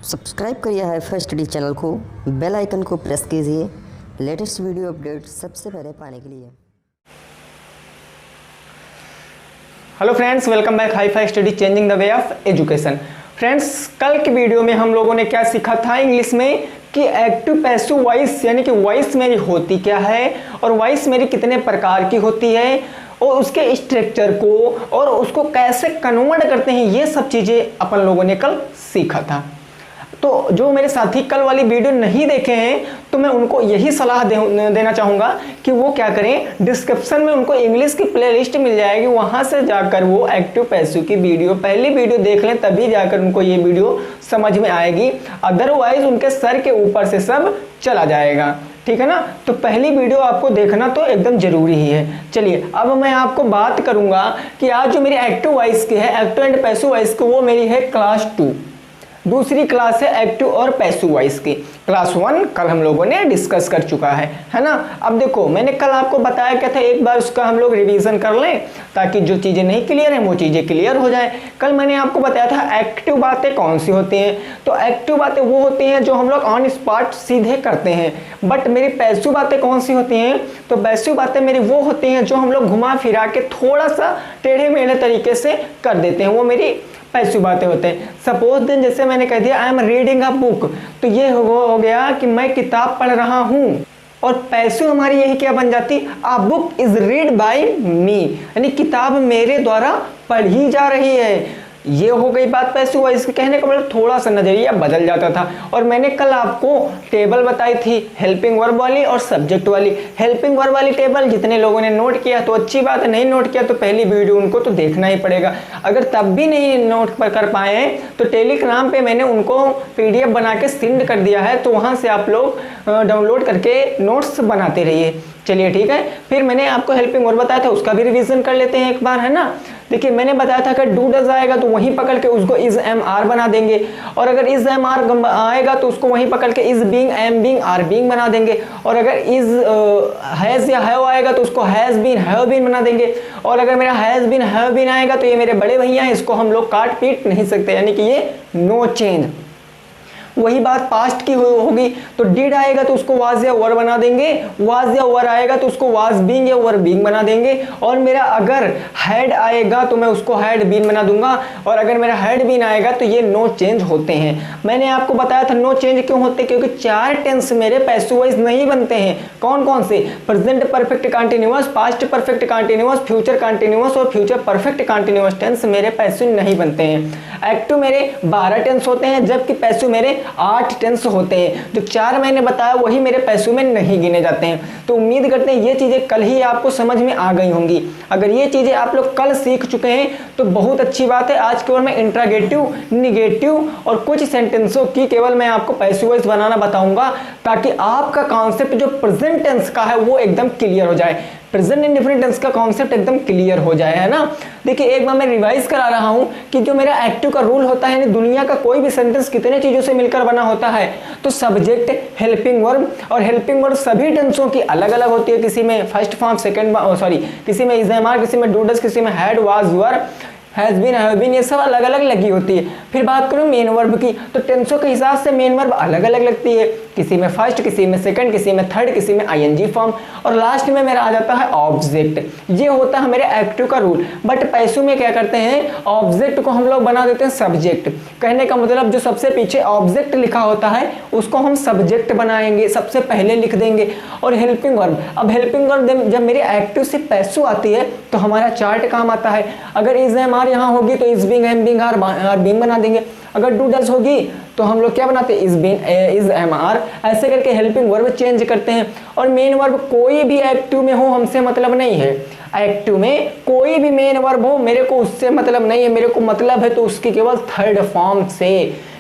Subscribe करिए HiFi Study channel को, bell icon को प्रेस कीजिए लेटेस्ट वीडियो अपडेट सबसे पहले पाने के लिए। Hello friends, welcome back HiFi Study changing the way of education. Friends, कल की वीडियो में हम लोगों ने क्या सीखा था इंग्लिश में कि एक्टिव पैसिव वॉइस यानी कि वॉइस मेरी होती क्या है और वॉइस मेरी कितने प्रकार की होती है और उसके स्ट्रक्चर को और उसको कैसे कन्वर्ट करते हैं, ये सब चीज़ें अपन लोगों ने कल सीखा था। तो जो मेरे साथी कल वाली वीडियो नहीं देखे हैं तो मैं उनको यही सलाह देना चाहूँगा कि वो क्या करें, डिस्क्रिप्शन में उनको इंग्लिश की प्लेलिस्ट मिल जाएगी, वहाँ से जाकर वो एक्टिव पैसिव की वीडियो पहली वीडियो देख लें, तभी जाकर उनको ये वीडियो समझ में आएगी। अदरवाइज उनके सर के ऊपर से सब चला जाएगा, ठीक है ना। तो पहली वीडियो आपको देखना तो एकदम जरूरी ही है। चलिए अब मैं आपको बात करूंगा कि आज जो मेरी एक्टिव वॉइस की है, एक्टिव एंड पैसिव वॉइस की, वो मेरी है क्लास 2। दूसरी क्लास है एक्टिव और पैसिव वॉइस की। क्लास 1 कल हम लोगों ने डिस्कस कर चुका है ना। अब देखो, मैंने कल आपको बताया क्या था, एक बार उसका हम लोग रिवीजन कर लें ताकि जो चीज़ें नहीं क्लियर हैं वो चीज़ें क्लियर हो जाए। कल मैंने आपको बताया था एक्टिव बातें कौन सी होती हैं। तो एक्टिव बातें वो होती हैं जो हम लोग ऑन स्पॉट सीधे करते हैं। बट मेरी पैसिव बातें कौन सी होती हैं? तो पैसिव बातें मेरी वो होती हैं जो हम लोग घुमा फिरा के थोड़ा सा टेढ़े मेढ़े तरीके से कर देते हैं, वो मेरी पैसिव बातें होते हैं। सपोज दिन जैसे मैंने कह दिया I am reading a book, तो ये हो गया कि मैं किताब पढ़ रहा हूँ। और पैसिव हमारी यही क्या बन जाती, a book is read by me, यानी किताब मेरे द्वारा पढ़ी जा रही है। ये हो गई बात पैसिव वॉइस की। कहने का मतलब थोड़ा सा नजरिया बदल जाता था। और मैंने कल आपको टेबल बताई थी हेल्पिंग वर्ब वाली और सब्जेक्ट वाली। हेल्पिंग वर्ब वाली टेबल जितने लोगों ने नोट किया तो अच्छी बात है, नहीं नोट किया तो पहली वीडियो उनको तो देखना ही पड़ेगा। अगर तब भी नहीं नोट कर पाए हैं तो टेलीग्राम पे मैंने उनको PDF बना के सेंड कर दिया है, तो वहाँ से आप लोग डाउनलोड करके नोट्स बनाते रहिए। चलिए ठीक है। फिर मैंने आपको हेल्पिंग वर्ब बताया था, उसका भी रिवीजन कर लेते हैं एक बार, है ना। देखिए मैंने बताया था अगर डू डज आएगा तो वहीं पकड़ के उसको इज एम आर बना देंगे, और अगर इज एम आर आएगा तो उसको वहीं पकड़ के is being am being are being बना देंगे, और अगर इज हैज या हैव आएगा तो उसको हैज बीन हैव बीन बना देंगे, और अगर मेरा हैज बीन हैव बीन आएगा तो ये मेरे बड़े भैया हैं, इसको हम लोग काट पीट नहीं सकते, यानी कि ये नो चेंज। वही बात पास्ट की होगी, तो डिड आएगा तो उसको वाज या वर बना देंगे, वाज या वर आएगा तो उसको वाज बीइंग या वर बीइंग बना देंगे, और मेरा अगर हैड आएगा तो मैं उसको हैड बीन बना दूंगा, और अगर मेरा हैड बीन आएगा तो ये नो चेंज होते हैं। मैंने आपको बताया था नो चेंज क्यों होते, क्योंकि 4 टेंस मेरे पैसिव वॉइस नहीं बनते हैं। कौन कौन से? Present perfect continuous, past perfect continuous, future continuous और फ्यूचर परफेक्ट कंटीन्यूअस टेंस मेरे पैसिव नहीं बनते हैं। एक्टिव मेरे 12 टेंस होते हैं, जबकि पैसिव मेरे 8 टेंस होते हैं। जो 4 मैंने बताया वही मेरे पैसिव में नहीं गिने जाते हैं। तो उम्मीद करते हैं ये चीज़ें कल ही आपको समझ में आ गई होंगी। अगर ये चीज़ें आप लोग कल सीख चुके हैं तो बहुत अच्छी बात है। आज केवल मैं इंट्रागेटिव, निगेटिव और कुछ सेंटेंसों की केवल मैं आपको पैसिव वॉइस बनाना बताऊंगा, ताकि आपका कॉन्सेप्ट जो प्रेजेंट टेंस का है वो एकदम क्लियर हो जाए, प्रेजेंट इंडेफिनिट टेंस का कॉन्सेप्ट एकदम क्लियर हो जाए, है ना। देखिए एक बार मैं रिवाइज करा रहा हूं कि जो मेरा एक्टिव का रूल होता है, यानी दुनिया का कोई भी सेंटेंस कितने चीजों से मिलकर बना होता है, तो सब्जेक्ट, हेल्पिंग वर्ब, और हेल्पिंग वर्ब सभी टेंसों की अलग अलग होती है। किसी में फर्स्ट फॉर्म, सेकंड सॉरी, किसी में इज एम आर, किसी में डू डज, किसी में had was were, has been have been, ये सब अलग अलग लगी होती है। फिर बात करूं मेन वर्ब की, तो टेंसों के हिसाब से मेन वर्ब अलग अलग लगती है। किसी में फर्स्ट, किसी में सेकंड, किसी में थर्ड, किसी में आईएनजी फॉर्म, और लास्ट में मेरा आ जाता है ऑब्जेक्ट। ये होता है मेरे एक्टिव का रूल। बट पैसिव में क्या करते हैं, ऑब्जेक्ट को हम लोग बना देते हैं सब्जेक्ट। कहने का मतलब जो सबसे पीछे ऑब्जेक्ट लिखा होता है उसको हम सब्जेक्ट बनाएंगे, सबसे पहले लिख देंगे। और हेल्पिंग वर्ब, अब हेल्पिंग वर्ब जब मेरी एक्टिव से पैसिव आती है तो हमारा चार्ट काम आता है। अगर इज एम आर यहाँ होगी तो is being am being are being बना देंगे। अगर डू डज होगी तो हम लोग क्या बनाते हैं, इज एम आर, ऐसे करके हेल्पिंग वर्ब चेंज करते हैं। और मेन वर्ब कोई भी एक्टिव में हो हमसे मतलब नहीं है। एक्टिव में कोई भी मेन वर्ब हो मेरे को उससे मतलब नहीं है, मेरे को मतलब है तो उसकी केवल थर्ड फॉर्म से,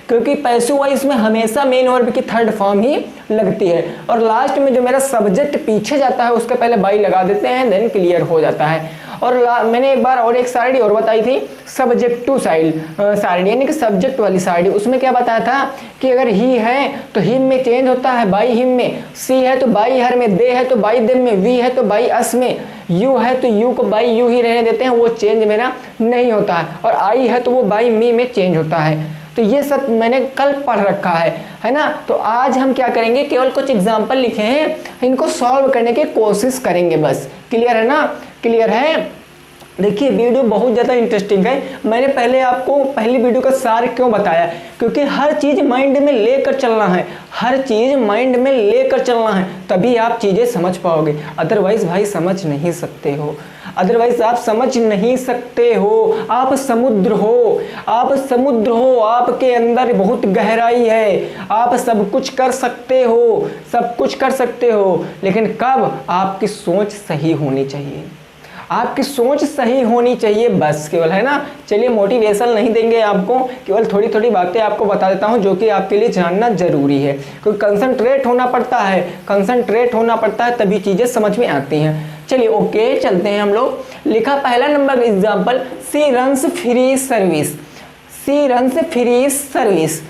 क्योंकि पैसिव वॉइस में हमेशा मेन वर्ब की थर्ड फॉर्म ही लगती है। और लास्ट में जो मेरा सब्जेक्ट पीछे जाता है उसके पहले बाई लगा देते हैं, देन क्लियर हो जाता है। और मैंने एक बार और एक साइड और बताई थी, सब्जेक्टिव साइड यानी कि सब्जेक्ट वाली साइड। उसमें क्या बताया था कि अगर ही है तो हिम में चेंज होता है बाई हिम में, सी है तो बाई हर में, दे है तो बाई देम में, वी है तो बाई अस में, यू है तो यू को बाई यू ही रहने देते हैं, वो चेंज मेरा नहीं होता है। और आई है तो वो बाई मी में चेंज होता है। तो ये सब मैंने कल पढ़ रखा है ना। तो आज हम क्या करेंगे, केवल कुछ एग्जाम्पल लिखे हैं, इनको सॉल्व करने की कोशिश करेंगे बस। क्लियर है ना, क्लियर है। देखिए वीडियो बहुत ज़्यादा इंटरेस्टिंग है। मैंने पहले आपको पहली वीडियो का सार क्यों बताया, क्योंकि हर चीज़ माइंड में लेकर चलना है, हर चीज़ माइंड में लेकर चलना है, तभी आप चीज़ें समझ पाओगे। अदरवाइज भाई समझ नहीं सकते हो, अदरवाइज आप समझ नहीं सकते हो। आप समुद्र हो, आप समुद्र हो, आपके अंदर बहुत गहराई है, आप सब कुछ कर सकते हो, सब कुछ कर सकते हो, लेकिन कब? आपकी सोच सही होनी चाहिए, आपकी सोच सही होनी चाहिए बस, केवल, है ना। चलिए मोटिवेशन नहीं देंगे आपको, केवल थोड़ी थोड़ी बातें आपको बता देता हूँ जो कि आपके लिए जानना जरूरी है, क्योंकि कंसंट्रेट होना पड़ता है, कंसंट्रेट होना पड़ता है, तभी चीज़ें समझ में आती हैं। चलिए ओके चलते हैं हम लोग। लिखा पहला number example, she runs free service, she runs free service.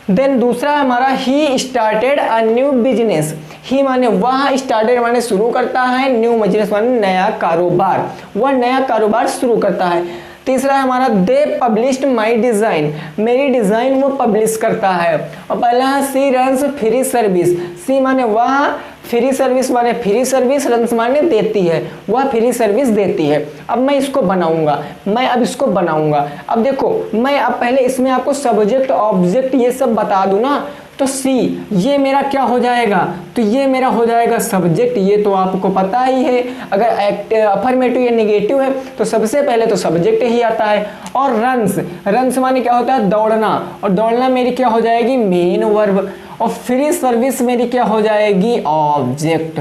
Then दूसरा हमारा he started a new business, he माने वह, स्टार्टेड माने शुरू करता है, न्यू बिजनेस माने नया कारोबार, वह नया कारोबार शुरू करता है। तीसरा है हमारा दे पब्लिश्ड माई डिज़ाइन, मेरी डिज़ाइन वो पब्लिश करता है। और पहला है सी रन्स फ्री सर्विस, सी माने वह, फ्री सर्विस माने फ्री सर्विस, रन्स माने देती है, वह फ्री सर्विस देती है। अब मैं इसको बनाऊंगा, मैं अब इसको बनाऊंगा। अब देखो मैं अब पहले इसमें आपको सब्जेक्ट ऑब्जेक्ट ये सब बता दूं ना, तो सी ये मेरा क्या हो जाएगा, तो ये मेरा हो जाएगा सब्जेक्ट, ये तो आपको पता ही है। अगर अफर्मेटिव या नेगेटिव है तो सबसे पहले तो सब्जेक्ट ही आता है। और रन्स, रन्स माने क्या होता है, दौड़ना, और दौड़ना मेरी क्या हो जाएगी, मेन वर्ब। और फ्री सर्विस मेरी क्या हो जाएगी, ऑब्जेक्ट।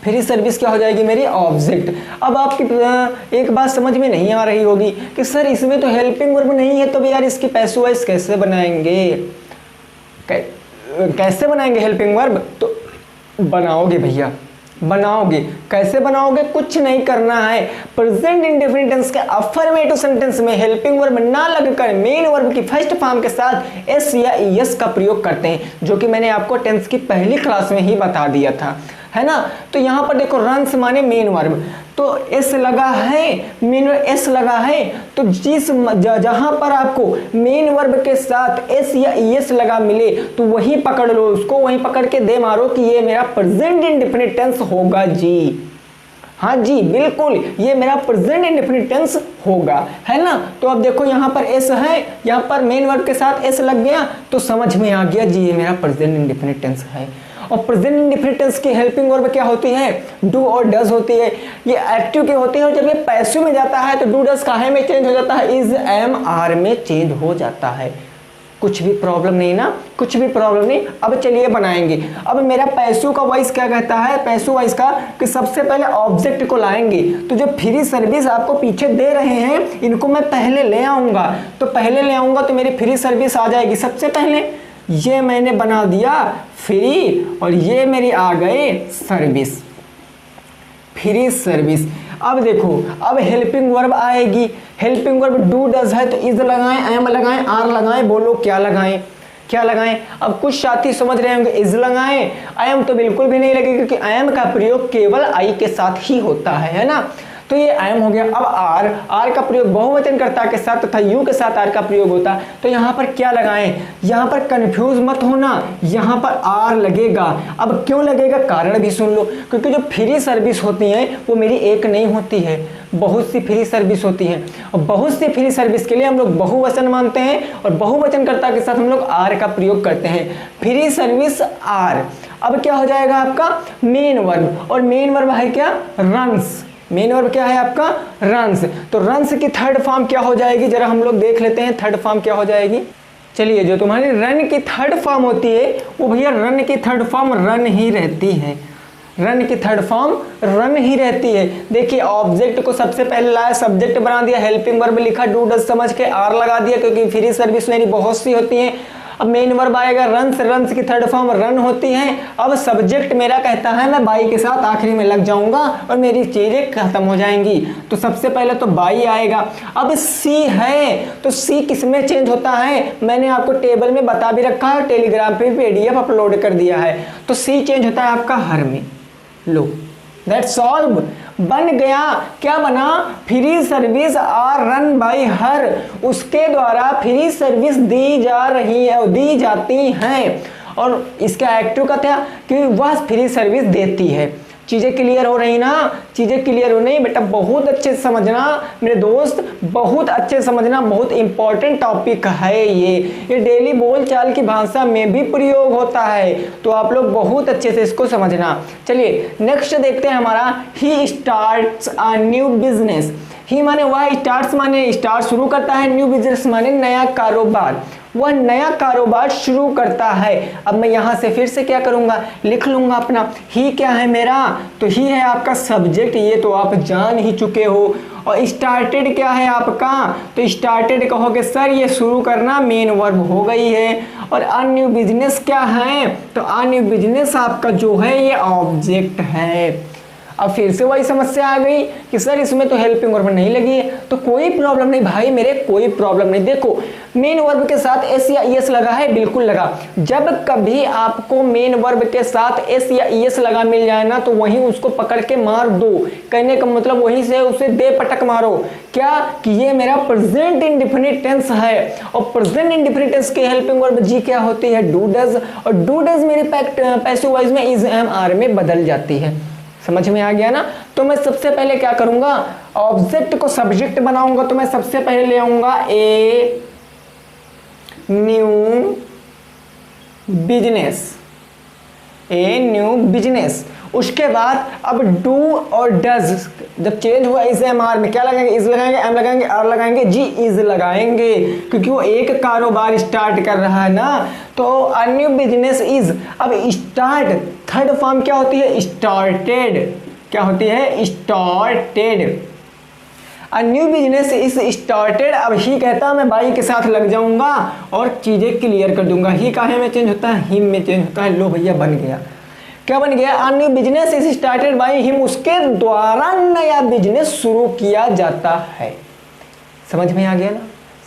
फ्री सर्विस क्या हो जाएगी मेरी, ऑब्जेक्ट। अब आपकी एक बात समझ में नहीं आ रही होगी कि सर इसमें तो हेल्पिंग वर्ब नहीं है, तो यार इसकी पैसिव वॉइस कैसे बनाएंगे, कैसे बनाएंगे हेल्पिंग वर्ब? तो बनाओगे भैया, बनाओगे। कैसे बनाओगे? कुछ नहीं करना है, प्रेजेंट इंडेफिनिट टेंस के अफर्मेटिव सेंटेंस में हेल्पिंग वर्ब ना लगकर मेन वर्ब की फर्स्ट फॉर्म के साथ एस या ईएस का प्रयोग करते हैं, जो कि मैंने आपको टेंस की पहली क्लास में ही बता दिया था, है ना। तो यहाँ पर देखो रन्स माने मेन वर्ब, तो एस लगा है, मेन एस लगा है, तो जिस जहां पर आपको मेन वर्ब के साथ एस या ईएस लगा मिले तो वही पकड़ लो उसको, वही पकड़ के दे मारो कि ये मेरा प्रेजेंट इंडेफिनिट टेंस होगा जी। हाँ जी बिल्कुल, ये मेरा प्रेजेंट इंडेफिनिट टेंस होगा, है ना। तो अब देखो यहाँ पर एस है, यहाँ पर मेन वर्ब के साथ एस लग गया तो समझ में आ गया जी ये मेरा प्रेजेंट इंडेफिनिट टेंस है। और प्रेजेंट इंडेफिनिट टेंस की हेल्पिंग वर्ब क्या होती है, डू और डज होती है। ये एक्टिव की होती है, और जब ये पैसिव में जाता है तो डू डज काहे में चेंज हो जाता है, इज एम आर में चेंज हो जाता है। कुछ भी प्रॉब्लम नहीं ना, कुछ भी प्रॉब्लम नहीं। अब चलिए बनाएंगे। अब मेरा पैसिव का वॉइस क्या कहता है, पैसिव वॉइस का कि सबसे पहले ऑब्जेक्ट को लाएंगे, तो जो फ्री सर्विस आपको पीछे दे रहे हैं इनको मैं पहले ले आऊंगा, तो पहले ले आऊंगा तो मेरी फ्री सर्विस आ जाएगी। सबसे पहले ये मैंने बना दिया फ्री, और ये मेरी आ गए सर्विस, फ्री सर्विस। अब देखो अब हेल्पिंग वर्ब आएगी, हेल्पिंग वर्ब डू डज है तो इज लगाएं, एम लगाएं, आर लगाएं, बोलो क्या लगाएं, क्या लगाएं। अब कुछ साथी समझ रहे होंगे इज लगाएं, आई एम तो बिल्कुल भी नहीं लगेगा, क्योंकि आई एम का प्रयोग केवल आई के साथ ही होता है ना। तो ये आई एम हो गया। अब आर, आर का प्रयोग बहुवचन कर्ता के साथ तथा यू के साथ आर का प्रयोग होता है, तो यहाँ पर क्या लगाएं, यहाँ पर कंफ्यूज मत होना, यहाँ पर आर लगेगा। अब क्यों लगेगा कारण भी सुन लो, क्योंकि जो फ्री सर्विस होती हैं वो मेरी एक नहीं होती है, बहुत सी फ्री सर्विस होती हैं, और बहुत सी फ्री सर्विस के लिए हम लोग बहुवचन मानते हैं और बहुवचनकर्ता के साथ हम लोग आर का प्रयोग करते हैं। Free service are. अब क्या हो जाएगा आपका मेन वर्ब, और मेन वर्ब है क्या, रन्स। मेन वर्ब क्या है आपका, रन्स। तो रन्स की थर्ड फॉर्म क्या हो जाएगी, जरा हम लोग देख लेते हैं थर्ड फॉर्म क्या हो जाएगी। चलिए जो तुम्हारी रन की थर्ड फॉर्म होती है वो भैया रन की थर्ड फॉर्म रन ही रहती है, रन की थर्ड फॉर्म रन ही रहती है। देखिए ऑब्जेक्ट को सबसे पहले लाया, सब्जेक्ट बना दिया, हेल्पिंग वर्ब लिखा डू डज समझ के, आर लगा दिया क्योंकि फ्री सर्विस मेरी बहुत सी होती हैं। अब मेन वर्ब आएगा रन्स, रन्स की थर्ड फॉर्म रन होती है। अब सब्जेक्ट मेरा कहता है मैं बाई के साथ आखिरी में लग जाऊंगा और मेरी चीजें खत्म हो जाएंगी, तो सबसे पहले तो बाई आएगा। अब सी है तो सी किस में चेंज होता है, मैंने आपको टेबल में बता भी रखा है, टेलीग्राम पे PDF अपलोड कर दिया है। तो सी चेंज होता है आपका हर में। लो दैट्स ऑल। बन गया, क्या बना, free service are run by her, उसके द्वारा फ्री सर्विस दी जाती हैं। और इसका एक्टिव का था कि वह फ्री सर्विस देती है। चीज़ें क्लियर हो रही ना, चीज़ें क्लियर हो नहीं बेटा, बहुत अच्छे से समझना मेरे दोस्त, बहुत अच्छे से समझना, बहुत इंपॉर्टेंट टॉपिक है ये डेली बोलचाल की भाषा में भी प्रयोग होता है, तो आप लोग बहुत अच्छे से इसको समझना। चलिए नेक्स्ट देखते हैं हमारा, he starts a new business. He माने वह, स्टार्ट्स माने स्टार्ट शुरू करता है, न्यू बिजनेस माने नया कारोबार, वह नया कारोबार शुरू करता है। अब मैं यहाँ से फिर से क्या करूँगा, लिख लूँगा अपना, ही क्या है मेरा, तो ही है आपका सब्जेक्ट, ये तो आप जान ही चुके हो। और स्टार्टेड क्या है आपका, तो स्टार्टेड कहोगे सर ये शुरू करना, मेन वर्ब हो गई है। और अ न्यू बिजनेस क्या है, तो अ न्यू बिजनेस आपका जो है ये ऑब्जेक्ट है। अब फिर से वही समस्या आ गई कि सर इसमें तो हेल्पिंग वर्ब नहीं लगी है, तो कोई प्रॉब्लम नहीं भाई मेरे, कोई प्रॉब्लम नहीं। देखो मेन वर्ब के साथ एस या ईएस लगा है, बिल्कुल लगा। जब कभी आपको मेन वर्ब के साथ एस या ईएस लगा मिल जाए ना, तो वहीं उसको पकड़ के मार दो। कहने का मतलब वहीं से उसे दे पटक मारो, क्या कि ये मेरा प्रेजेंट इंडेफिनिट टेंस है, और प्रेजेंट इंडेफिनिट टेंस की हेल्पिंग वर्ब जी क्या होती है, डू डज, और डू डज मेरे पैसिव वॉइस में इज एम आर में बदल जाती है। समझ में आ गया ना। तो मैं सबसे पहले क्या करूंगा, ऑब्जेक्ट को सब्जेक्ट बनाऊंगा, तो मैं सबसे पहले ले आऊंगा a new business, a new business. उसके बाद अब डू और डज जब चेंज हुआ इस एम आर में क्या लगाएंगे, इज लगाएंगे, एम लगाएंगे, आर लगाएंगे, जी इज लगाएंगे, क्योंकि वो एक कारोबार स्टार्ट कर रहा है ना। तो अ न्यू बिजनेस इज, अब स्टार्ट थर्ड फॉर्म क्या होती है, स्टार्टेड, क्या होती है, started. A new business is started. अब ही कहता मैं बाई के साथ लग जाऊंगा और चीजें क्लियर कर दूंगा। ही काहे में चेंज होता है, हिम में चेंज होता है। लो भैया बन गया, क्या बन गया, अ new business is started by him, उसके द्वारा नया बिजनेस शुरू किया जाता है। समझ में आ गया ना,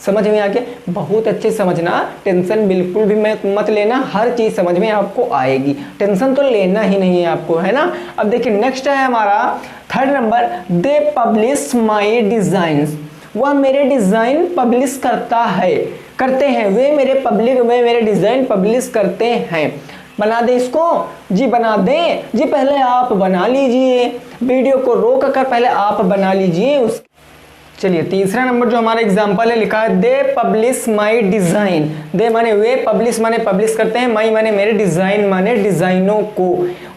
समझ में आ गया, बहुत अच्छे समझना, टेंशन बिल्कुल भी मत लेना, हर चीज समझ में आपको आएगी, टेंशन तो लेना ही नहीं है आपको, है ना। अब देखिए नेक्स्ट है हमारा third number, they publish my designs, वह मेरे डिजाइन पब्लिश करता है, करते हैं, वे मेरे डिजाइन पब्लिश करते हैं। बना दे इसको, जी बना दें, जी पहले आप बना लीजिए, वीडियो को रोक कर पहले आप बना लीजिए उस। चलिए तीसरा नंबर जो हमारा एग्जांपल है लिखा है, दे पब्लिश माई डिजाइन। दे माने वे, पब्लिश माने पब्लिश करते हैं, माई माने मेरे, डिजाइन माने डिजाइनों को,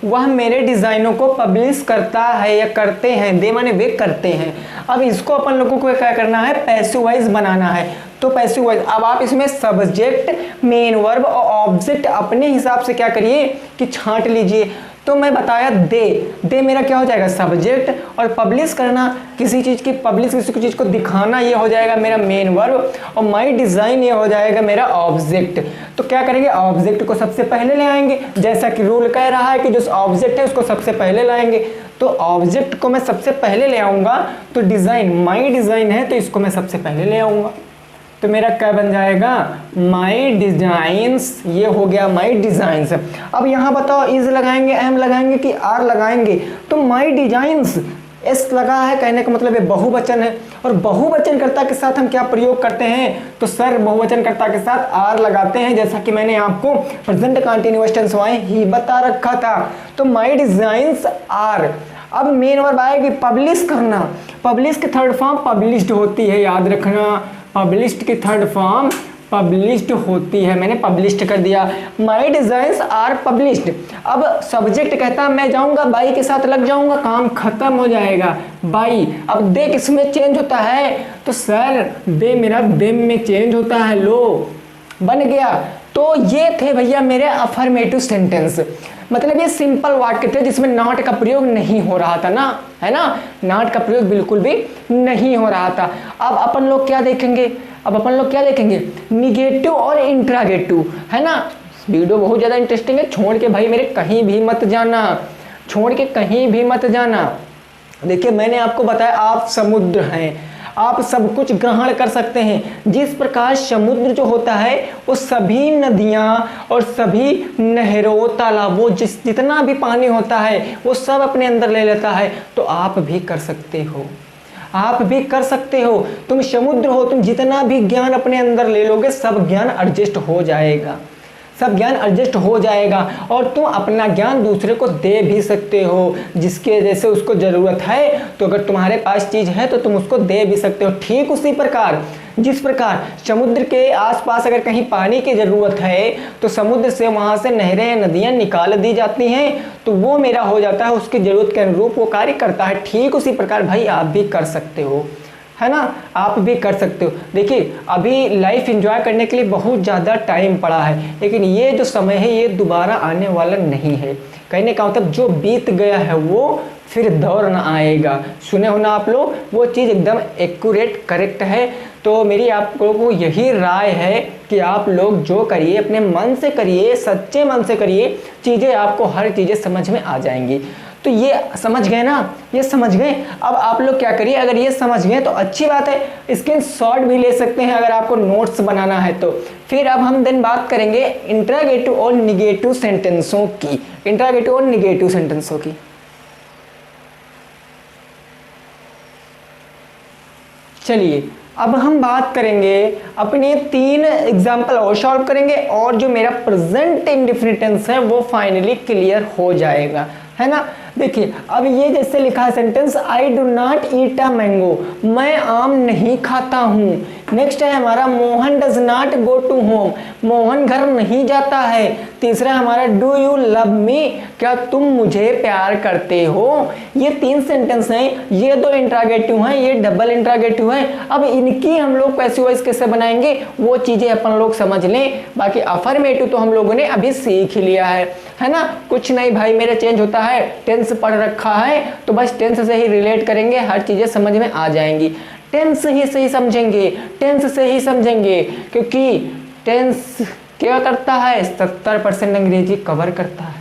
वह मेरे डिजाइनों को पब्लिश करता है या करते हैं, दे माने वे करते हैं। अब इसको अपन लोगों को क्या करना है, पैसिव वॉइस बनाना है। तो पैसिव वॉइस, अब आप इसमें सब्जेक्ट, मेन वर्ब और ऑब्जेक्ट अपने हिसाब से क्या करिए कि छांट लीजिए। तो मैं बताया दे मेरा क्या हो जाएगा, सब्जेक्ट, और पब्लिश करना, किसी चीज़ की पब्लिश, किसी चीज़ को दिखाना, ये हो जाएगा मेरा मेन वर्ब, और माई डिज़ाइन ये हो जाएगा मेरा ऑब्जेक्ट। तो क्या करेंगे, ऑब्जेक्ट को सबसे पहले ले आएंगे, जैसा कि रूल कह रहा है कि जो ऑब्जेक्ट है उसको सबसे पहले लाएंगे। तो ऑब्जेक्ट को मैं सबसे पहले ले आऊँगा, तो डिज़ाइन, माई डिज़ाइन है तो इसको मैं सबसे पहले ले आऊँगा, तो मेरा क्या बन जाएगा, माई डिजाइन्स, ये हो गया माई डिजाइन्स। अब यहाँ बताओ इज लगाएंगे, एम लगाएंगे कि आर लगाएंगे, तो माई डिजाइन्स एस लगा है, कहने का मतलब ये बहुवचन है, और बहुवचनकर्ता के साथ हम क्या प्रयोग करते हैं, तो सर बहुवचनकर्ता के साथ आर लगाते हैं, जैसा कि मैंने आपको प्रेजेंट कंटीन्यूअस टेंस में ही बता रखा था। तो माई डिजाइन्स आर, अब मेन वर्ब आएगी पब्लिश करना, पब्लिश की थर्ड फॉर्म पब्लिश्ड होती है, याद रखना, पब्लिश्ड की थर्ड फॉर्म पब्लिश्ड होती है, मैंने पब्लिश्ड कर दिया, माई डिजाइन्स आर पब्लिश्ड। अब सब्जेक्ट कहता मैं जाऊंगा बाई के साथ लग जाऊंगा, काम खत्म हो जाएगा, बाई। अब दे किसमें चेंज होता है, तो सर दे मेरा देम में चेंज होता है, लो बन गया। तो ये थे भैया मेरे अफर्मेटिव सेंटेंस, मतलब ये सिंपल वाक्य थे जिसमें नॉट का प्रयोग नहीं हो रहा था ना, है ना, नॉट का प्रयोग बिल्कुल भी नहीं हो रहा था। अब अपन लोग क्या देखेंगे, निगेटिव और इंट्रागेटिव, है ना। वीडियो बहुत ज़्यादा इंटरेस्टिंग है, छोड़ के भाई मेरे कहीं भी मत जाना, छोड़ के कहीं भी मत जाना। देखिए मैंने आपको बताया आप समुद्र हैं, आप सब कुछ ग्रहण कर सकते हैं। जिस प्रकार समुद्र जो होता है वो सभी नदियाँ और सभी नहरों तालाबों जितना भी पानी होता है वो सब अपने अंदर ले लेता है, तो आप भी कर सकते हो, आप भी कर सकते हो। तुम समुद्र हो, तुम जितना भी ज्ञान अपने अंदर ले लोगे सब ज्ञान एडजस्ट हो जाएगा, सब ज्ञान एडजस्ट हो जाएगा और तुम अपना ज्ञान दूसरे को दे भी सकते हो, जिसके जैसे उसको ज़रूरत है। तो अगर तुम्हारे पास चीज़ है तो तुम उसको दे भी सकते हो। ठीक उसी प्रकार जिस प्रकार समुद्र के आसपास अगर कहीं पानी की ज़रूरत है तो समुद्र से वहाँ से नहरें नदियाँ निकाल दी जाती हैं, तो वो मेरा हो जाता है, उसकी ज़रूरत के अनुरूप वो कार्य करता है। ठीक उसी प्रकार भाई आप भी कर सकते हो, है ना, आप भी कर सकते हो। देखिए अभी लाइफ एंजॉय करने के लिए बहुत ज़्यादा टाइम पड़ा है, लेकिन ये जो समय है ये दोबारा आने वाला नहीं है। कहने का मतलब जो बीत गया है वो फिर दौर ना आएगा। सुने हो ना आप लोग, वो चीज़ एकदम एक्यूरेट करेक्ट है। तो मेरी आप लोगों को यही राय है कि आप लोग जो करिए अपने मन से करिए, सच्चे मन से करिए, चीज़ें आपको हर चीज़ें समझ में आ जाएंगी। तो ये समझ गए ना, ये समझ गए। अब आप लोग क्या करिए, अगर ये समझ गए तो अच्छी बात है, स्क्रीनशॉट भी ले सकते हैं अगर आपको नोट्स बनाना है तो। फिर अब हम दिन बात करेंगे इंट्रागेटिव और निगेटिव सेंटेंसों की, इंट्रागेटिव और निगेटिव सेंटेंसों की। चलिए अब हम बात करेंगे अपने 3 एग्जाम्पल और सॉल्व करेंगे और जो मेरा प्रेजेंट इंडेफिनिट टेंस है वो फाइनली क्लियर हो जाएगा, है ना। देखिए अब ये जैसे लिखा है sentence, I do not eat a mango, मैं आम नहीं खाता हूँ। नेक्स्ट है हमारा Mohan does not go to home, Mohan घर नहीं जाता है। तीसरा हमारा डू यू लव मी, क्या तुम मुझे प्यार करते हो। ये 3 सेंटेंस हैं, ये 2 इंट्रागेटिव हैं, ये डबल इंट्रागेटिव है। अब इनकी हम लोग पैसिव वॉइस कैसे बनाएंगे वो चीजें अपन लोग समझ लें। बाकी अफर्मेटिव तो हम लोगों ने अभी सीख लिया है ना। कुछ नहीं भाई, मेरा चेंज होता है, टेंस पढ़ रखा है तो बस टेंस से ही रिलेट करेंगे, हर चीजें समझ में आ जाएंगी। टेंस ही सही समझेंगे, टेंस से ही समझेंगे, क्योंकि टेंस क्या करता है, 70% अंग्रेजी कवर करता है।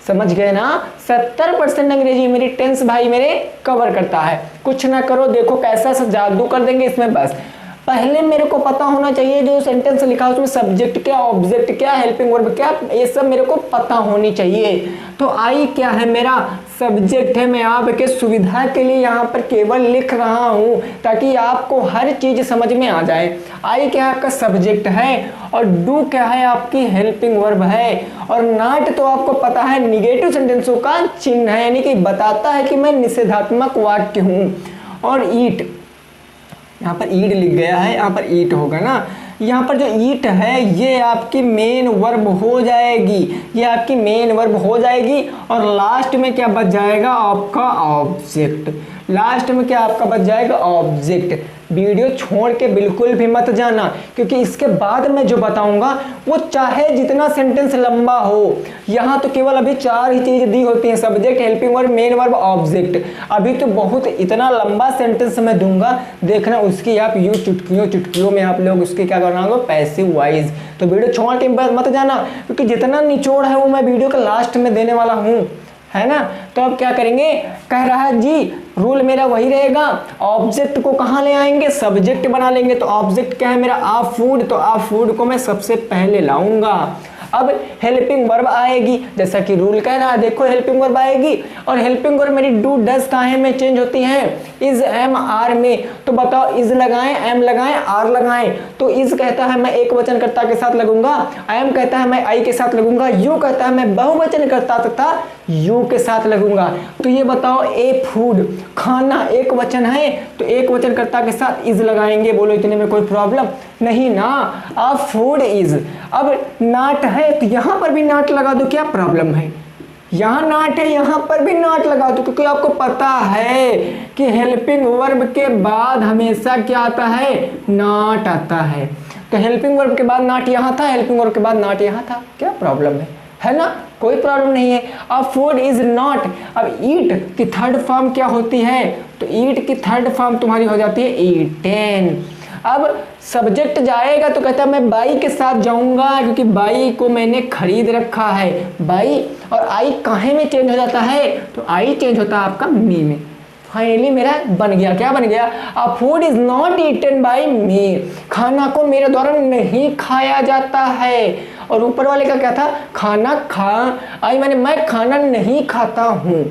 समझ गए ना, 70% अंग्रेजी मेरी टेंस भाई मेरे कवर करता है। कुछ ना करो, देखो कैसा जादू कर देंगे इसमें। बस पहले मेरे को पता होना चाहिए जो सेंटेंस लिखा है उसमें सब्जेक्ट क्या, ऑब्जेक्ट क्या, हेल्पिंग वर्ब क्या, ये सब मेरे को पता होनी चाहिए। तो आई क्या है, मेरा सब्जेक्ट है। मैं आपके सुविधा के लिए यहाँ पर केवल लिख रहा हूँ ताकि आपको हर चीज़ समझ में आ जाए। आई क्या आपका सब्जेक्ट है और डू क्या है आपकी हेल्पिंग वर्ब है। और नॉट तो आपको पता है निगेटिव सेंटेंसों का चिन्ह है, यानी कि बताता है कि मैं निषेधात्मक वाक्य हूँ। और ईट, यहाँ पर ईड लिख गया है, यहाँ पर ईट होगा ना। यहाँ पर जो ईट है ये आपकी मेन वर्ब हो जाएगी, ये आपकी मेन वर्ब हो जाएगी। और लास्ट में क्या बच जाएगा आपका ऑब्जेक्ट, लास्ट में क्या आपका बच जाएगा ऑब्जेक्ट। वीडियो छोड़ के बिल्कुल भी मत जाना, क्योंकि इसके बाद मैं जो बताऊंगा वो चाहे जितना सेंटेंस लंबा हो, यहाँ तो केवल अभी 4 ही चीज़ दी होती हैं, subject, helping verb, main verb, object. अभी तो बहुत इतना लंबा सेंटेंस मैं दूंगा, देखना उसकी आप यूँ चुटकियों में आप लोग उसके क्या करना होगा, पैसिव वॉइस। तो वीडियो छोड़ के मत जाना, क्योंकि जितना निचोड़ है वो मैं वीडियो के लास्ट में देने वाला हूँ, है ना। तो अब क्या करेंगे, कह रहा है जी रूल मेरा वही रहेगा, ऑब्जेक्ट को कहाँ ले आएंगे, सब्जेक्ट बना लेंगे। तो ऑब्जेक्ट क्या है मेरा, आ फूड, तो आ फूड को मैं सबसे पहले लाऊंगा। अब हेल्पिंग वर्ब आएगी, जैसा कि रूल कह रहा है, देखो हेल्पिंग वर्ब आएगी। और हेल्पिंग वर्ब मेरी डू डज काहे में चेंज होती है, इज एम आर में। तो बताओ इज लगाएं, एम लगाएं, आर लगाएं। तो इज कहता है मैं एक वचनकर्ता के साथ लगूंगा, एम कहता है मैं आई के साथ लगूंगा, यू कहता है मैं बहुवचनकर्ता तथा यू के साथ लगूंगा। तो ये बताओ ए फूड, खाना एक वचन है तो एक वचनकर्ता के साथ इज लगाएंगे। बोलो इतने में कोई प्रॉब्लम नहीं ना। अब फूड इज, अब नाट है तो यहाँ पर भी नाट लगा दो, क्या प्रॉब्लम है। यहाँ नाट है, यहाँ पर भी नाट लगा दो, क्योंकि आपको पता है कि हेल्पिंग वर्ब के बाद हमेशा क्या आता है, नाट आता है। तो हेल्पिंग वर्ब के बाद नाट यहाँ था, हेल्पिंग वर्ब के बाद नाट यहाँ था, क्या प्रॉब्लम है ना, कोई प्रॉब्लम नहीं है। अब फूड इज नॉट, अब ईट की थर्ड फॉर्म क्या होती है, तो ईट की थर्ड फॉर्म तुम्हारी हो जाती है ईटेन। अब सब्जेक्ट जाएगा तो कहता है मैं बाई के साथ जाऊंगा, क्योंकि बाई को मैंने खरीद रखा है, बाई। और आई काहे में चेंज हो जाता है, तो आई चेंज होता है आपका मी में, फाइनली मेरा बन गया। क्या बन गया? A food is not eaten by me, खाना को मेरे द्वारा नहीं खाया जाता है। और ऊपर वाले का क्या था? खाना मैंने मैं खाना नहीं खाता हूँ।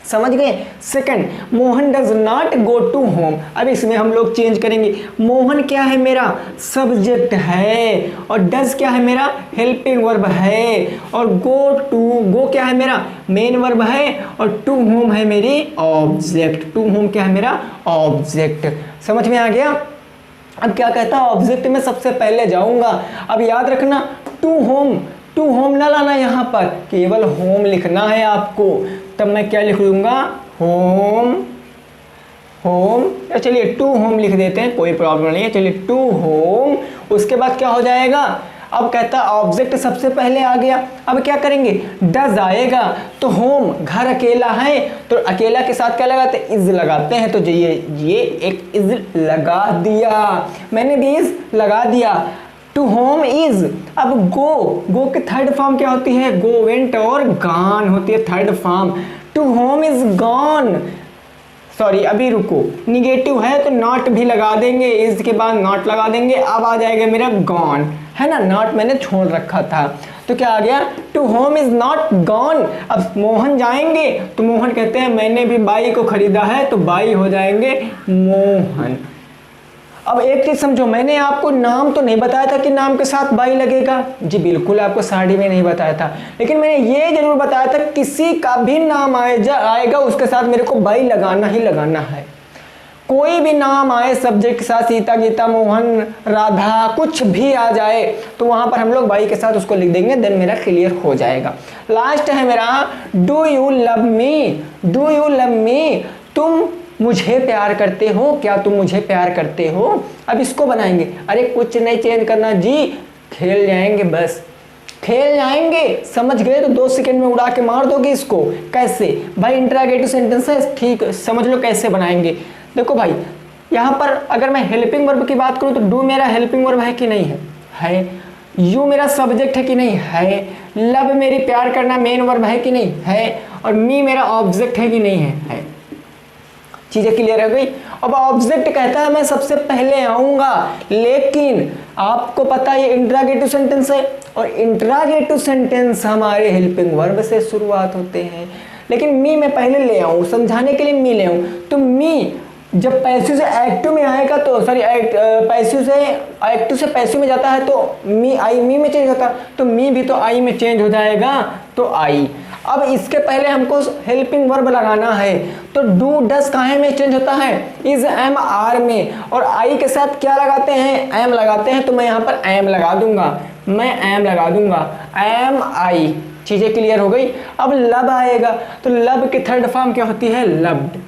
समझ गए? Second, Mohan does not go to home. अब इसमें हम लोग चेंज करेंगे। मोहन क्या है? मेरा सब्जेक्ट है, और डज क्या है? मेरा हेल्पिंग वर्ब है, और गो क्या है? मेरा मेन वर्ब है, और टू होम है मेरी ऑब्जेक्ट। टू होम क्या है? मेरा ऑब्जेक्ट। समझ में आ गया? अब क्या कहता है? ऑब्जेक्ट में सबसे पहले जाऊंगा। अब याद रखना, टू होम ना लाना, यहाँ पर केवल होम लिखना है आपको। तब मैं क्या लिख दूंगा? होम। चलिए टू होम लिख देते हैं, कोई प्रॉब्लम नहीं है। चलिए टू होम, उसके बाद क्या हो जाएगा? अब कहता ऑब्जेक्ट सबसे पहले आ गया। अब क्या करेंगे? डज आएगा, तो होम घर अकेला है, तो अकेला के साथ क्या लगाते हैं? इज लगाते हैं। तो ये एक इज लगा दिया, मैंने भी इज लगा दिया। To home is. अब गो की थर्ड फॉर्म क्या होती है? गो, वेंट और गॉन होती है third form. To home is gone. Sorry, अभी रुको, निगेटिव है तो नॉट भी लगा देंगे, इज के बाद नॉट लगा देंगे। अब आ जाएगा मेरा गॉन, है ना? नॉट मैंने छोड़ रखा था, तो क्या आ गया? To home is not gone. अब मोहन जाएंगे, तो मोहन कहते हैं मैंने भी बाई को खरीदा है, तो बाई हो जाएंगे मोहन। अब एक चीज समझो, मैंने आपको नाम तो नहीं बताया था कि नाम के साथ बाई लगेगा। जी बिल्कुल, आपको साड़ी में नहीं बताया था, लेकिन मैंने ये जरूर बताया था किसी का भी नाम आएगा उसके साथ मेरे को बाई लगाना ही लगाना है। कोई भी नाम आए सब्जेक्ट के साथ, सीता, गीता, मोहन, राधा, कुछ भी आ जाए तो वहां पर हम लोग बाई के साथ उसको लिख देंगे, देन मेरा क्लियर हो जाएगा। लास्ट है मेरा do you love me. Do you love me, तुम मुझे प्यार करते हो क्या? तुम मुझे प्यार करते हो। अब इसको बनाएंगे। अरे कुछ नहीं चेंज करना जी, खेल जाएंगे, बस खेल जाएंगे। समझ गए? तो 2 सेकंड में उड़ा के मार दोगे इसको। कैसे भाई? इंटरोगेटिव सेंटेंस है, ठीक, समझ लो कैसे बनाएंगे। देखो भाई, यहाँ पर अगर मैं हेल्पिंग वर्ब की बात करूँ तो डू मेरा हेल्पिंग वर्ब है कि नहीं है? है। यू मेरा सब्जेक्ट है कि नहीं? है। लव मेरी प्यार करना मेन वर्ब है कि नहीं? है। और मी मेरा ऑब्जेक्ट है कि नहीं है? है। चीजें क्लियर हो गई? अब ऑब्जेक्ट कहता है मैं सबसे पहले आऊंगा, लेकिन आपको पता है ये इंटरोगेटिव सेंटेंस है, और इंटरोगेटिव सेंटेंस हमारे हेल्पिंग वर्ब से शुरुआत होते हैं। लेकिन मी मैं पहले ले आऊं, समझाने के लिए मी ले आऊं, तो मी जब पैसिव से एक्टिव में आएगा तो सॉरी पैसिव से एक्टिव से पैसिव में जाता है तो मी आई मी में चेंज होता है, तो मी भी तो आई में चेंज हो जाएगा, तो आई। अब इसके पहले हमको हेल्पिंग वर्ब लगाना है, तो डू डस काहे में चेंज होता है? इज एम आर में, और आई के साथ क्या लगाते हैं? एम लगाते हैं, तो मैं यहाँ पर एम लगा दूंगा, मैं एम लगा दूंगा, एम आई। चीजें क्लियर हो गई? अब लब आएगा, तो लब की थर्ड फॉर्म क्या होती है? लव्ड।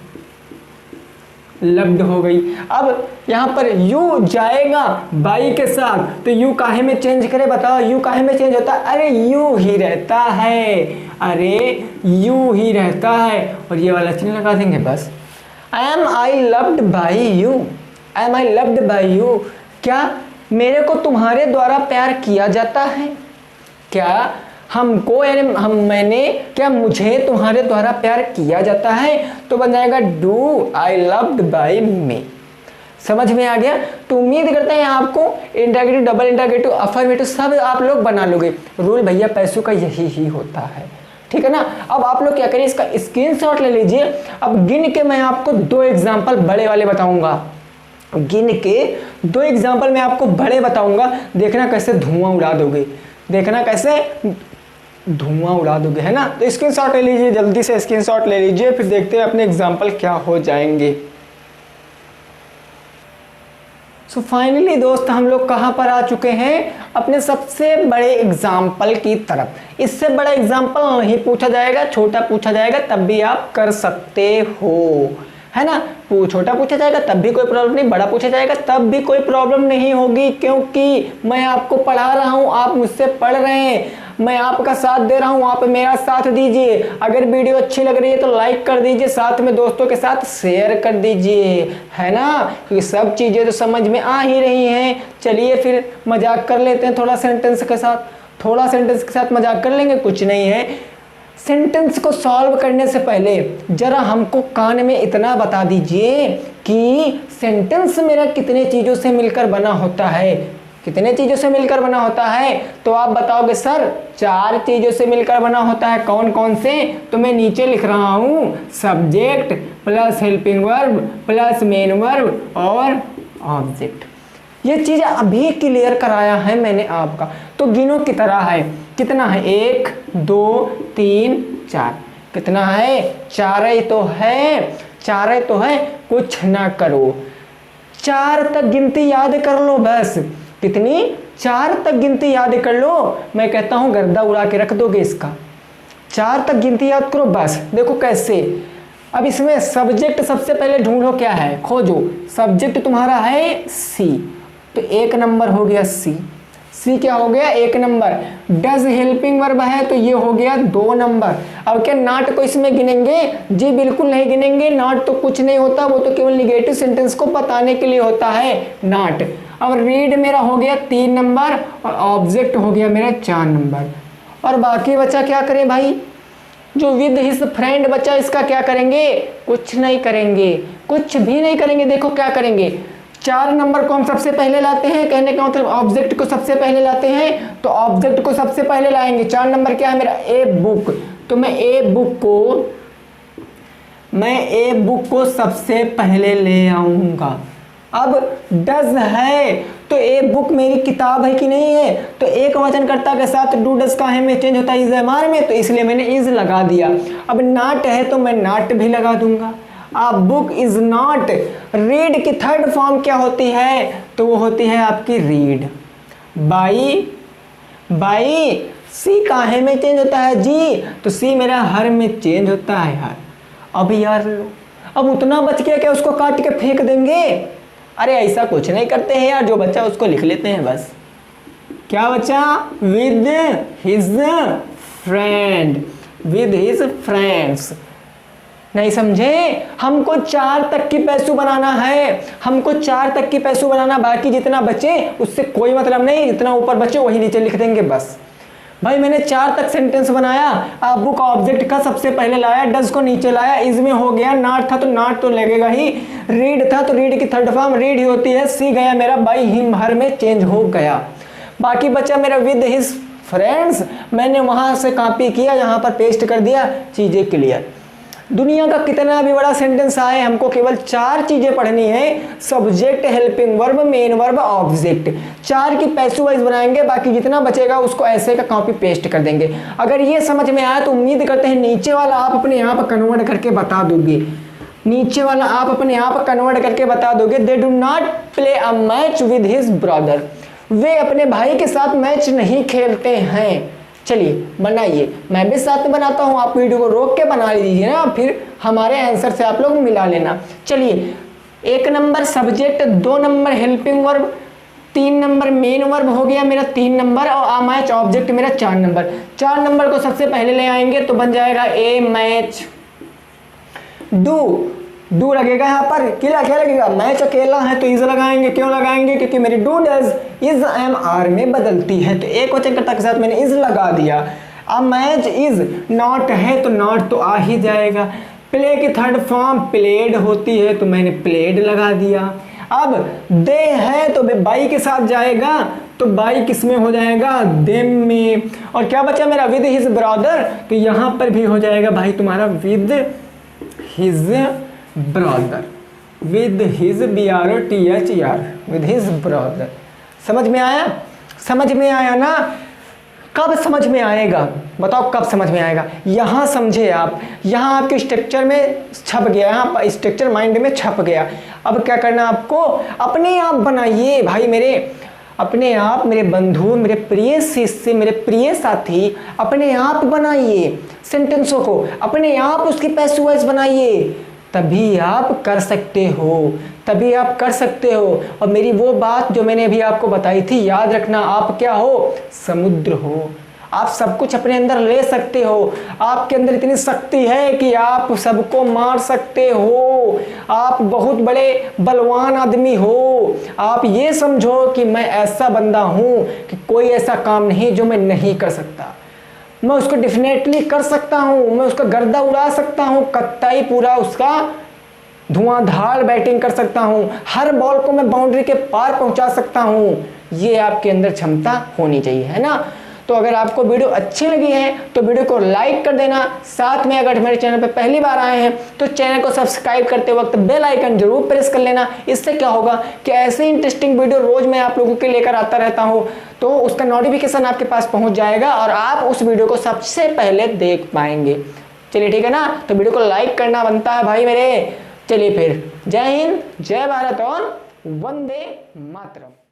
लब्ड हो गई। अब यहाँ पर यू जाएगा बाई के साथ, तो यू काहे में चेंज करे? बताओ, यू काहे में चेंज होता है? अरे यू ही रहता है, अरे यू ही रहता है, और ये वाला चिन्ह लगा देंगे बस। Am I loved by you, am I loved by you, क्या मेरे को तुम्हारे द्वारा प्यार किया जाता है? क्या हमको यानी मैंने क्या मुझे तुम्हारे द्वारा प्यार किया जाता है? तो बन जाएगा डू आई लव्ड बाय मी। समझ में आ गया? तो उम्मीद करते हैं आपको इंटरोगेटिव, डबल इंटरोगेटिव, अफर्मेटिव सब आप लोग बना लोगे। रूल भैया पैसों का यही ही होता है, ठीक है ना? अब आप लोग क्या करिए, इसका स्क्रीनशॉट ले लीजिए। अब गिन के मैं आपको 2 एग्जाम्पल बड़े वाले बताऊंगा, गिन के 2 एग्जाम्पल मैं आपको बड़े बताऊंगा, देखना कैसे धुआं उड़ा दोगे, देखना कैसे धुआं उड़ा दोगे, है ना? तो स्क्रीनशॉट ले लीजिए, जल्दी से स्क्रीनशॉट ले लीजिए, फिर देखते हैं अपने एग्जाम्पल क्या हो जाएंगे। सो फाइनली दोस्त हम लोग कहाँ पर आ चुके हैं? अपने सबसे बड़े एग्जाम्पल की तरफ। इससे बड़ा एग्जाम्पल नहीं पूछा जाएगा, छोटा पूछा जाएगा तब भी आप कर सकते हो, है ना? छोटा पूछा जाएगा तब भी कोई प्रॉब्लम नहीं, बड़ा पूछा जाएगा तब भी कोई प्रॉब्लम नहीं होगी, क्योंकि मैं आपको पढ़ा रहा हूँ, आप मुझसे पढ़ रहे हैं, मैं आपका साथ दे रहा हूँ, आप मेरा साथ दीजिए। अगर वीडियो अच्छी लग रही है तो लाइक कर दीजिए, साथ में दोस्तों के साथ शेयर कर दीजिए, है ना? क्योंकि सब चीज़ें तो समझ में आ ही रही हैं। चलिए फिर मजाक कर लेते हैं थोड़ा सेंटेंस के साथ, थोड़ा सेंटेंस के साथ मजाक कर लेंगे, कुछ नहीं है। सेंटेंस को सॉल्व करने से पहले जरा हमको कान में इतना बता दीजिए कि सेंटेंस मेरा कितने चीज़ों से मिलकर बना होता है। कितने चीज़ों से मिलकर बना होता है? तो आप बताओगे सर 4 चीज़ों से मिलकर बना होता है। कौन कौन से? तो मैं नीचे लिख रहा हूँ, subject plus helping verb plus main verb और ऑब्जेक्ट। ये चीज़ अभी क्लियर कराया है मैंने आपका। तो गिनो की तरह है, कितना है? 1 2 3 4। कितना है? 4 ही तो है, 4 ही तो है। कुछ ना करो, 4 तक गिनती याद कर लो बस। कितनी? 4 तक गिनती याद कर लो। मैं कहता हूं गर्दा उड़ा के रख दोगे इसका। 4 तक गिनती याद करो बस। देखो कैसे। अब इसमें सब्जेक्ट सबसे पहले ढूंढो, क्या है? खोजो। सब्जेक्ट तुम्हारा है सी, तो 1 नंबर हो गया सी। सी क्या हो गया? 1 नंबर। डज हेल्पिंग वर्ब है तो ये हो गया 2 नंबर। अब क्या नॉट को इसमें गिनेंगे? जी बिल्कुल नहीं गिनेंगे। नॉट तो कुछ नहीं होता, वो तो केवल निगेटिव सेंटेंस को बताने के लिए होता है नॉट। अब रीड मेरा हो गया 3 नंबर और ऑब्जेक्ट हो गया मेरा 4 नंबर। और बाकी बचा क्या करें भाई? जो विद हिज फ्रेंड बचा, इसका क्या करेंगे? कुछ नहीं करेंगे, कुछ भी नहीं करेंगे। देखो क्या करेंगे, 4 नंबर को हम सबसे पहले लाते हैं। कहने का मतलब ऑब्जेक्ट को सबसे पहले लाते हैं, तो ऑब्जेक्ट को सबसे पहले लाएंगे। 4 नंबर क्या है मेरा? A book. तो मैं ए बुक को सबसे पहले ले आऊंगा। अब डज है तो ए बुक मेरी किताब है कि नहीं है? तो एक वचनकर्ता के साथ डू डज का है में चेंज होता है इज एम आर में, तो इसलिए मैंने इज लगा दिया। अब नॉट है तो मैं नॉट भी लगा दूंगा। अब बुक इज नॉट। रीड की 3rd फॉर्म क्या होती है? तो वो होती है आपकी रीड। बाई सी काहे में चेंज होता है जी? तो सी मेरा हर में चेंज होता है हर। अब यार लो, अब उतना बच गया क्या उसको काट के फेंक देंगे? अरे ऐसा कुछ नहीं करते हैं यार, जो बच्चा उसको लिख लेते हैं बस। क्या बचा? With his friend, with his friends. नहीं समझे? हमको 4 तक की पैसू बनाना है, हमको 4 तक की पैसू बनाना। बाकी जितना बचे उससे कोई मतलब नहीं, जितना ऊपर बचे वही नीचे लिख देंगे बस। भाई मैंने 4 तक सेंटेंस बनाया। अब बुक ऑब्जेक्ट का सबसे पहले लाया, डज को नीचे लाया, इज में हो गया, नॉट था तो नॉट तो लगेगा ही, रीड था तो रीड की 3rd फॉर्म रीड ही होती है। सी गया मेरा बाई हिम हर में चेंज हो गया। बाकी बचा मेरा विद हिज फ्रेंड्स। मैंने वहां से कॉपी किया, यहाँ पर पेस्ट कर दिया, चीजें क्लियर। दुनिया का कितना भी बड़ा सेंटेंस आए, हमको केवल 4 चीजें पढ़नी है। Subject, helping verb, main verb, object. 4 की पैसिव वाइज बनाएंगे, बाकी जितना बचेगा उसको ऐसे का कॉपी पेस्ट कर देंगे। अगर ये समझ में आया तो उम्मीद करते हैं नीचे वाला आप अपने आप कन्वर्ट करके बता दोगे। नीचे वाला आप अपने आप कन्वर्ट करके बता दोगे। They do not play a match with his brother. वे अपने भाई के साथ मैच नहीं खेलते हैं। चलिए बनाइए, मैं भी साथ में बनाता हूँ, आप वीडियो को रोक के बना लीजिए ना, फिर हमारे आंसर से आप लोग मिला लेना। चलिए 1 number subject, 2 number helping verb, 3 number main verb हो गया मेरा 3 नंबर, और आ मैच ऑब्जेक्ट मेरा 4 नंबर। 4 नंबर को सबसे पहले ले आएंगे तो बन जाएगा ए मैच डू लगेगा यहाँ पर। क्या लगेगा? मैच अकेला है तो इज लगाएंगे। क्यों लगाएंगे? क्योंकि मेरी do does is am are में बदलती है, तो एक वचनकर्ता के साथ मैंने इज लगा दिया। अब मैच इज, नॉट है तो नॉट तो आ ही जाएगा। प्ले की 3rd फॉर्म प्लेड होती है तो मैंने प्लेड लगा दिया। अब दे है तो बाई के साथ जाएगा, तो बाई किस में हो जाएगा? देम में। और क्या बचा मेरा? विद हिज ब्रदर, तो यहाँ पर भी हो जाएगा भाई तुम्हारा with his brother, with his BROTHER, with his brother. समझ में आया? समझ में आया ना? कब समझ में आएगा? बताओ कब समझ में आएगा? यहाँ समझे आप, यहाँ आपके स्ट्रक्चर में छप गया, यहाँ स्ट्रक्चर माइंड में छप गया। अब क्या करना आपको? अपने आप बनाइए भाई मेरे, अपने आप मेरे बंधु, मेरे प्रिय शिष्य, मेरे प्रिय साथी, अपने आप बनाइए सेंटेंसों को, अपने आप उसकी पैसिव वॉइस बनाइए, तभी आप कर सकते हो, तभी आप कर सकते हो। और मेरी वो बात जो मैंने अभी आपको बताई थी, याद रखना, आप क्या हो? समुद्र हो। आप सब कुछ अपने अंदर ले सकते हो। आपके अंदर इतनी शक्ति है कि आप सबको मार सकते हो। आप बहुत बड़े बलवान आदमी हो। आप ये समझो कि मैं ऐसा बंदा हूं कि कोई ऐसा काम नहीं जो मैं नहीं कर सकता। मैं उसको डेफिनेटली कर सकता हूं, मैं उसका गर्दा उड़ा सकता हूं, कत्ताई पूरा उसका धुआंधार बैटिंग कर सकता हूं, हर बॉल को मैं बाउंड्री के पार पहुंचा सकता हूं। ये आपके अंदर क्षमता होनी चाहिए, है ना। तो अगर आपको वीडियो अच्छी लगी है तो वीडियो को लाइक कर देना, साथ में अगर मेरे चैनल पर पहली बार आए हैं तो चैनल को सब्सक्राइब करते वक्त बेल आइकन जरूर प्रेस कर लेना। इससे क्या होगा कि ऐसे इंटरेस्टिंग वीडियो रोज मैं आप लोगों के लेकर आता रहता हूं, तो उसका नोटिफिकेशन आपके पास पहुंच जाएगा और आप उस वीडियो को सबसे पहले देख पाएंगे। चलिए ठीक है ना, तो वीडियो को लाइक करना बनता है भाई मेरे। चलिए फिर, जय हिंद, जय भारत और वंदे मातरम।